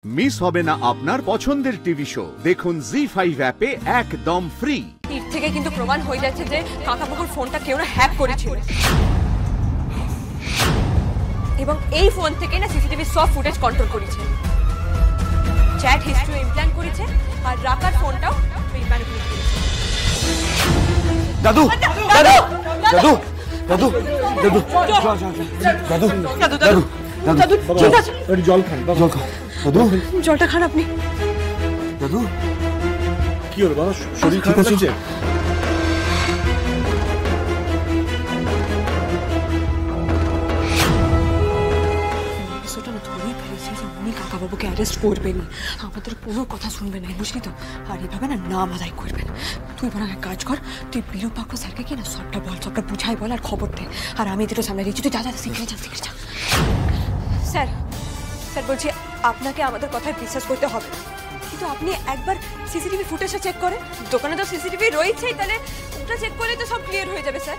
Miss হবে না আপনার পছন্দের টিভি শো। দেখুন জি5 অ্যাপে একদম ফ্রি। এর থেকে কিন্তু প্রমাণ হয়ে যাচ্ছে যে কাকাবাবুর ফোনটা কেউ না হ্যাক করেছিল, এবং এই ফোন থেকে না সিসিটিভি সব ফুটেজ কন্ট্রোল করেছে, চ্যাট হিস্ট্রি ইমপ্ল্যান্ট করেছে, আর রাকার ফোনটাও ম্যানিপুলেট করেছে। দাদু দাদু দাদু দাদু দাদু দাদু দাদু দাদু দাদু ঠিক আছে, জল খান দাদু দাদু জলটা খান আপনি। দাদু কি হলো বাবা, শরীর খারাপ লাগছে? উনি কাকাবাবুকে অ্যারেস্ট করবেন, আমাদের কোনো কথা শুনবেন না, বুঝলি তো? আর এইভাবে না নাম আদায় করবেন। তুই বরং এক কাজ কর, তুই বিরূপাক্ষ স্যারকে কি না সবটা বল, সবটা বুঝাই বল আর খবর দে, আর আমি দুটো সামনে দিচ্ছি, তুই যা যা শিখে যা শিখে যা। স্যার স্যার বলছি আপনাকে আমাদের কথায় বিশ্বাস করতে হবে, কিন্তু আপনি একবার সিসিটিভি ফুটেজটা চেক করেন। দোকানে তো সিসিটিভি রয়েছেই, তাহলে ওটা চেক করলে তো সব ক্লিয়ার হয়ে যাবে। স্যার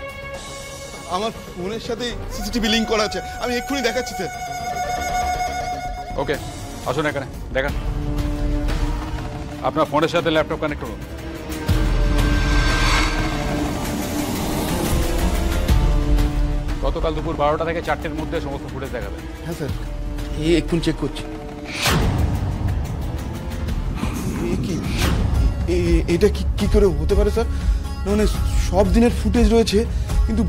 আমার ফোনের সাথে সিসিটিভি লিংক করা আছে, আমি এক্ষুনি দেখাচ্ছি স্যার। ওকে, আসুন এখানে দেখান। আপনার ফোনের সাথে ল্যাপটপ কানেক্ট করুন। গতকাল দুপুর 12টা থেকে 4টের মধ্যে সমস্ত ফুটেজ দেখাবেন। হ্যাঁ স্যার, এক্ষুনি চেক করছি। এটা কি করে হতে পারে স্যার? মানে সব দিনের ফুটেজ রয়েছে, কিন্তু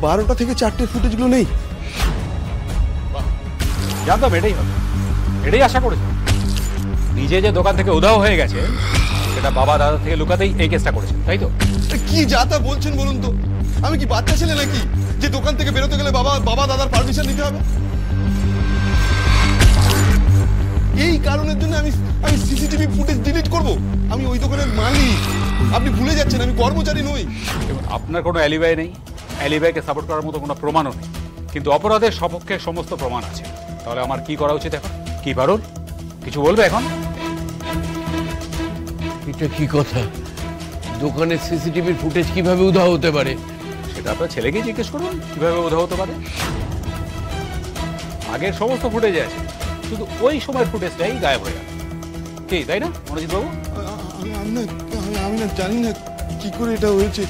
12টা থেকে 4টের ফুটেজগুলো নেই। জানতাম এটাই হবে, এটাই আশা করেছি। নিজে যে দোকান থেকে উধাও হয়ে গেছে সেটা বাবা দাদা থেকে লুকাতেই এই কেসটা করেছে, তাই তো? কি যা তা বলছেন বলুন তো? আমি কি বাচ্চা ছেলে নাকি যে দোকান থেকে বেরোতে গেলে বাবা দাদার পারমিশন নিতে হবে? এই কারণের জন্য আমি সিসিটিভি ফুটেজ ডিলিট করব? আমি ওই দোকানের মালিক, আপনি ভুলে যাচ্ছেন আমি কর্মচারী নই। আপনার কোনো অ্যালিবাই নেই, অ্যালিবাইকে সাপোর্ট করার মতো কোনো প্রমাণও নেই, কিন্তু অপরাধের সপক্ষে সমস্ত প্রমাণ আছে। তাহলে আমার কি করা উচিত এখন? কি পারুল কিছু বলবে এখন? এটা কি কথা? দোকানের সিসিটিভির ফুটেজ কিভাবে উধাও হতে পারে? সেটা আপনার ছেলেকেই জিজ্ঞেস করুন কিভাবে উধাও হতে পারে। আগের সমস্ত ফুটেজ আছে, শুধু ওই সময়ের ফুটেজটাই গায়েব হয়ে গেল। কি তাই না মনোজিৎ বাবু? আমি না জানি না কি করে এটা হয়েছে,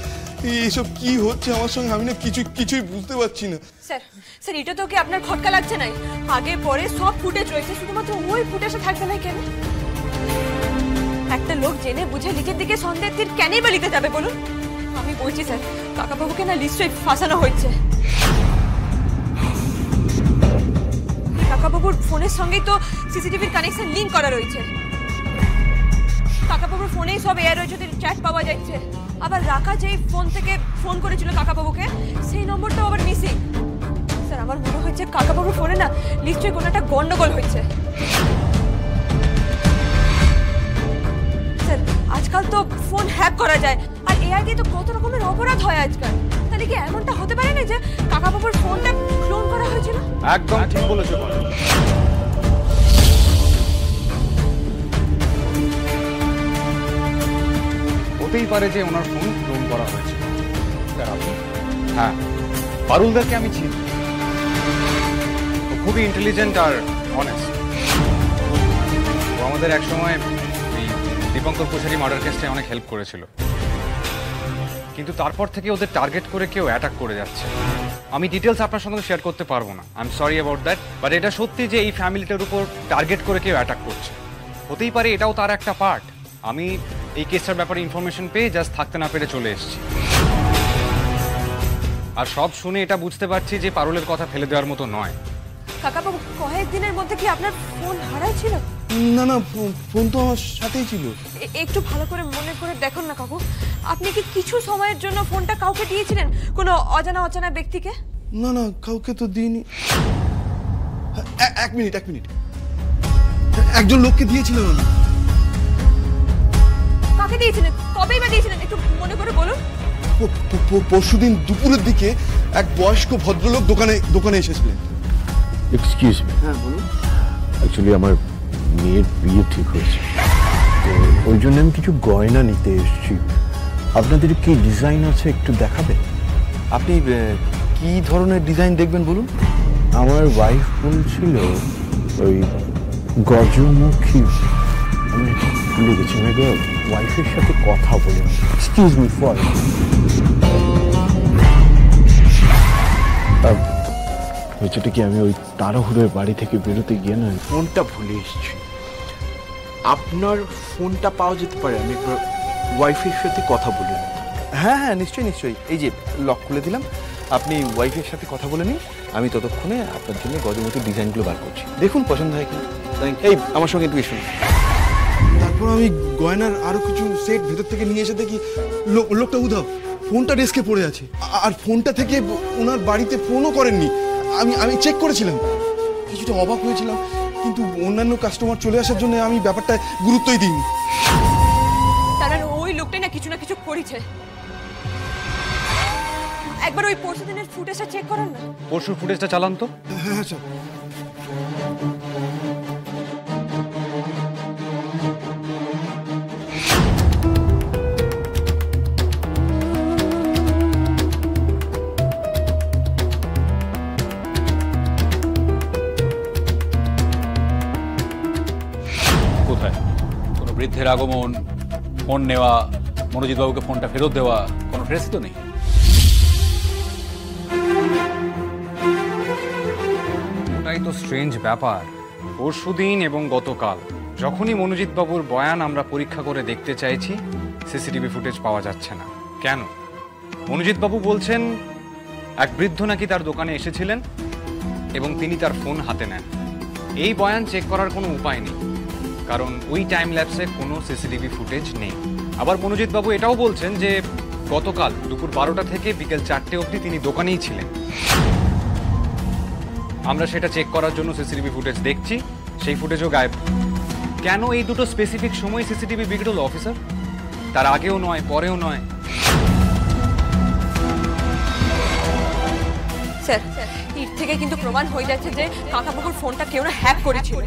এইসব কি হচ্ছে আমার সঙ্গে, আমি না কিছুই বুঝতে পারছি না। স্যার স্যার এটা তো কি আপনার খটকা লাগছে না? আগে পরে সব ফুটেজ রয়েছে, শুধুমাত্র ওই ফুটেজটা থাকবে না কেন? একটা লোক জেনে বুঝে নিজের দিকে সন্দেহের তীর কেনই বা নিতে যাবে বলুন? আমি বলছি স্যার, কাকাবাবুকে না নিশ্চয়ই ফাঁসানো হয়েছে। কাকাবাবুর ফোনের সঙ্গেই তো সিসিটিভির কানেকশন লিংক করা রয়েছে। কাকাবাবুর ফোনেই সব এয়ার রয়েছে, চ্যাট পাওয়া যাচ্ছে। আবার রাকা যেই ফোন থেকে ফোন করেছিল কাকাবাবুকে, সেই নম্বরটাও আবার মিসিং। স্যার আমার মনে হচ্ছে কাকাবাবুর ফোনে না নিশ্চয়ই কোনো একটা গন্ডগোল হয়েছে। স্যার আজকাল তো ফোন হ্যাক করা যায়, আর এআই দিয়ে তো কত রকমের অপরাধ হয় আজকাল। তাহলে কি এমনটা হতে পারে না যে কাকাবাবুর ফোনটা ক্লোন করা হয়েছিল? একদম ঠিক বলেছো। হতেই পারে যে ওনার ফোন ক্লোন করা হয়েছে। হ্যাঁ, পারুলদারকে আমি চিনি, ও খুবই ইন্টেলিজেন্ট আর অনেস্ট। ও আমাদের একসময় এই দীপঙ্কর কুশারি মার্ডার কেসটা অনেক হেল্প করেছিল, কিন্তু তারপর থেকে ওদের টার্গেট করে কেউ অ্যাটাক করে যাচ্ছে। আমি ডিটেলস আপনার সঙ্গে শেয়ার করতে পারবো না, I am sorry about that, but এটা সত্যি যে এই ফ্যামিলিটার উপর টার্গেট করে কেউ অ্যাটাক করছে। হতেই পারে এটাও তার একটা পার্ট। আমি এই কেসটার ব্যাপারে ইনফরমেশন পেয়ে জাস্ট থাকতে না পেরে চলে এসেছি, আর সব শুনে এটা বুঝতে পারছি যে পারুলের কথা ফেলে দেওয়ার মতো নয়। কাকাবাবু কয়েকদিনের মধ্যে কি আপনার ফোন হারাইছিল? না ফোন তো আমার সাথেই ছিল। একটু ভালো করে মনে করে দেখুন না কাকু, আপনি কি কিছু সময়ের জন্য ফোনটা কাউকে দিয়েছিলেন, কোনো অজানা ব্যক্তিকে? না কাউকে তো দিইনি। এক মিনিট একজন লোককে দিয়েছিলাম আমি। কাকে দিয়েছিলেন, কবেই বা দিয়েছিলেন, একটু মনে করে বলুন। পরশুদিন দুপুরের দিকে এক বয়স্ক ভদ্রলোক দোকানে এসেছিলেন। Excuse me. হ্যাঁ বলুন। অ্যাকচুয়ালি আমার মেয়ের বিয়ে ঠিক হয়েছে, তো ওই জন্য আমি কিছু গয়না নিতে এসেছি। আপনাদের কি ডিজাইন আছে একটু দেখাবেন? আপনি কি ধরনের ডিজাইন দেখবেন বলুন? আমার ওয়াইফ বলছিল ওই গজমুখী, আমি ভুলে গেছি, মেঘা ওয়াইফের সাথে কথা বলে। এক্সকিউজ মি ফর হয়েছেটা কি, আমি ওই তাড়াহুড়োর বাড়ি থেকে বেরোতে গিয়ে না ফোনটা ভুলে এসেছি। আপনার ফোনটা পাওয়া যেতে পারে? আমি একবার ওয়াইফের সাথে কথা বলি। হ্যাঁ হ্যাঁ, নিশ্চয়ই নিশ্চয়ই। এই যে লক খুলে দিলাম, আপনি ওয়াইফের সাথে কথা বলে নিন, আমি ততক্ষণে আপনার জন্য গজমুখীর ডিজাইনগুলো বার করছি, দেখুন পছন্দ হয় কিনা। এই আমার সঙ্গে একটু এসুন। তারপর আমি গয়নার আরো কিছু সেট ভেতর থেকে নিয়ে এসে দেখি লোকটা উধাও, ফোনটা ডেস্কে পড়ে আছে। আর ফোনটা থেকে ওনার বাড়িতে ফোনও করেননি। আমি চেক করেছিলাম, কিছুটা অবাক হয়েছিলাম, কিন্তু অন্যান্য কাস্টমার চলে আসার জন্য আমি ব্যাপারটা গুরুত্বই দিইনি। তারা ওই লোকটাই না কিছু করেছে। একবার ওই পরশু দিনের ফুটেজটা চেক করান না। পরশুর ফুটেজটা চালান তো। হ্যাঁ স্যার। কোথায় কোনো বৃদ্ধের আগমন, ফোন নেওয়া, মনোজিৎ বাবুকে ফোনটা ফেরত দেওয়া, কোনো ট্রেসই তো নেই। ওটাই তো স্ট্রেঞ্জ ব্যাপার। পরশুদিন এবং গতকাল যখনই মনোজিৎ বাবুর বয়ান আমরা পরীক্ষা করে দেখতে চাইছি, সিসিটিভি ফুটেজ পাওয়া যাচ্ছে না। কেন? মনোজিৎ বাবু বলছেন এক বৃদ্ধ নাকি তার দোকানে এসেছিলেন এবং তিনি তার ফোন হাতে নেন। এই বয়ান চেক করার কোনো উপায় নেই, কারণ ওই টাইম ল্যাপসে কোনো সিসিটিভি ফুটেজ নেই। আবার মনোজিৎ বাবু এটাও বলছেন যে গতকাল দুপুর 12টা থেকে বিকেল 4টে অবধি তিনি দোকানেই ছিলেন। আমরা সেটা চেক করার জন্য সিসিটিভি ফুটেজ দেখছি, সেই ফুটেজও গায়েব। কেন এই দুটো স্পেসিফিক সময় সিসিটিভি বিগড়ল অফিসার? তার আগেও নয়, পরেও নয়। স্যার, এর থেকে কিন্তু প্রমাণ হয়ে যাচ্ছে যে কাকাবাবুর ফোনটা কেউ না হ্যাক করেছিল।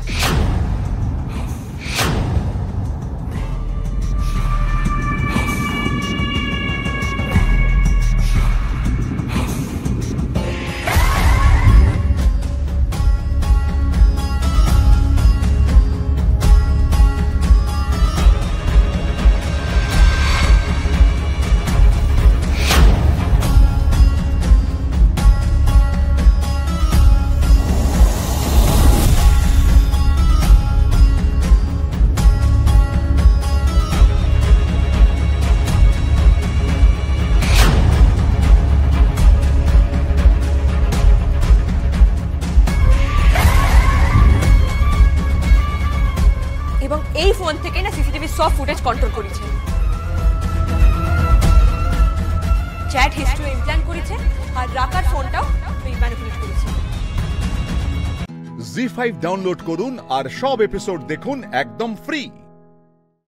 এই ফোন থেকে না সিসিটিভি সব ফুটেজ কন্ট্রোল করেছে, চ্যাট হিস্ট্রি ইমপ্ল্যান্ট করেছে, আর রাকার ফোনটাও ম্যানিপুলেট করেছে। জি5 ডাউনলোড করুন আর সব এপিসোড দেখুন একদম ফ্রি।